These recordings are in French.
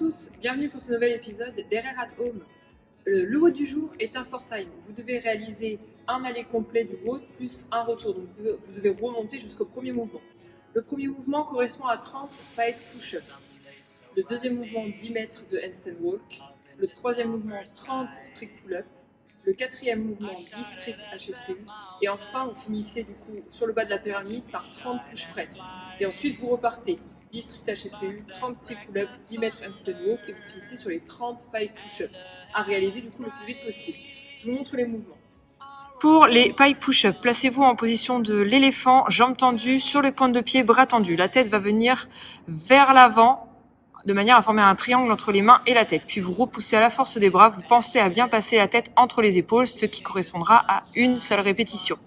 tous, bienvenue pour ce nouvel épisode d'RR at Home. Le WOD du jour est un 4-time. Vous devez réaliser un aller complet du WOD plus un retour. Donc vous devez remonter jusqu'au premier mouvement. Le premier mouvement correspond à 30 pike push-up. Le deuxième mouvement 10 mètres de handstand walk. Le troisième mouvement 30 strict pull-up. Le quatrième mouvement 10 strict HSPU. Et enfin vous finissez du coup sur le bas de la pyramide par 30 push press. Et ensuite vous repartez 10 strict HSPU, 30 strict pull-up, 10 mètres handstand walk et vous finissez sur les 30 pike push-up à réaliser du coup le plus vite possible. Je vous montre les mouvements. Pour les pike push-up, placez-vous en position de l'éléphant, jambes tendues, sur les pointes de pied, bras tendus. La tête va venir vers l'avant de manière à former un triangle entre les mains et la tête. Puis vous repoussez à la force des bras, vous pensez à bien passer la tête entre les épaules, ce qui correspondra à une seule répétition.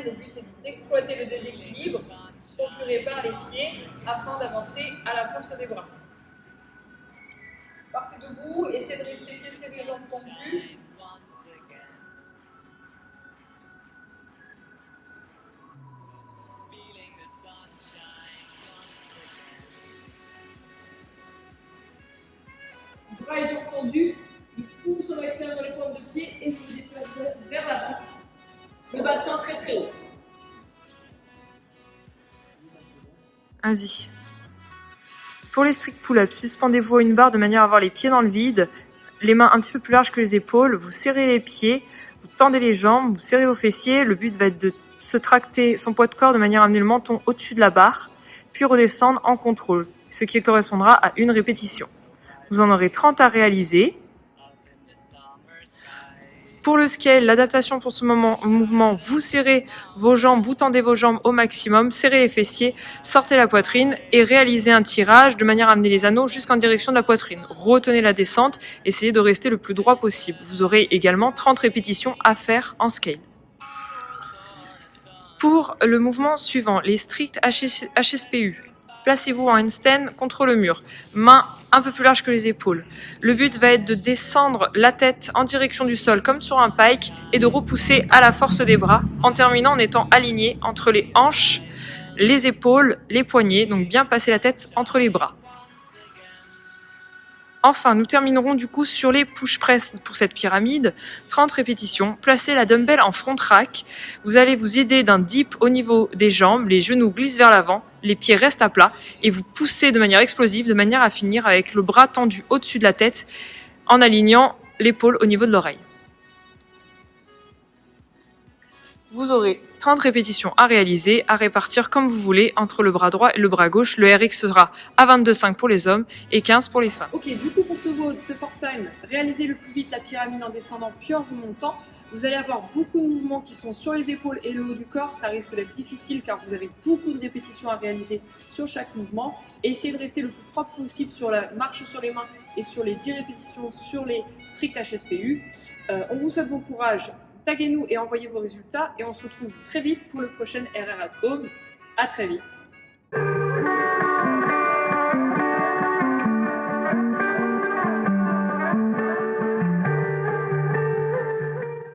Le but est d'exploiter le déséquilibre procuré par les pieds afin d'avancer à la force des bras. Partez debout, essayez de rester pieds serrés, jambes tendues. Bras et jambes tendus, je pousse au maximum dans les pointes de pied et je me déplace vers l'avant. Le bassin très très haut. Vas-y. Pour les strict pull-ups, suspendez-vous à une barre de manière à avoir les pieds dans le vide, les mains un petit peu plus larges que les épaules, vous serrez les pieds, vous tendez les jambes, vous serrez vos fessiers. Le but va être de se tracter son poids de corps de manière à amener le menton au-dessus de la barre, puis redescendre en contrôle, ce qui correspondra à une répétition. Vous en aurez 30 à réaliser. Pour le scale, l'adaptation pour ce mouvement, vous serrez vos jambes, vous tendez vos jambes au maximum, serrez les fessiers, sortez la poitrine et réalisez un tirage de manière à amener les anneaux jusqu'en direction de la poitrine. Retenez la descente, essayez de rester le plus droit possible. Vous aurez également 30 répétitions à faire en scale. Pour le mouvement suivant, les strict HSPU, placez-vous en handstand contre le mur, mains un peu plus large que les épaules. Le but va être de descendre la tête en direction du sol comme sur un pike et de repousser à la force des bras en terminant en étant aligné entre les hanches, les épaules, les poignets, donc bien passer la tête entre les bras. Enfin, nous terminerons du coup sur les push press pour cette pyramide. 30 répétitions. Placez la dumbbell en front rack. Vous allez vous aider d'un dip au niveau des jambes. Les genoux glissent vers l'avant. Les pieds restent à plat. Et vous poussez de manière explosive, de manière à finir avec le bras tendu au-dessus de la tête en alignant l'épaule au niveau de l'oreille. Vous aurez 30 répétitions à réaliser, à répartir comme vous voulez entre le bras droit et le bras gauche. Le RX sera à 22,5 pour les hommes et 15 pour les femmes. Ok, du coup pour ce WOD, ce part-time, réalisez le plus vite la pyramide en descendant puis en remontant. Vous allez avoir beaucoup de mouvements qui sont sur les épaules et le haut du corps. Ça risque d'être difficile car vous avez beaucoup de répétitions à réaliser sur chaque mouvement. Et essayez de rester le plus propre possible sur la marche sur les mains et sur les 10 répétitions sur les strict HSPU. On vous souhaite bon courage. Taguez-nous et envoyez vos résultats et on se retrouve très vite pour le prochain RR at Home. À très vite.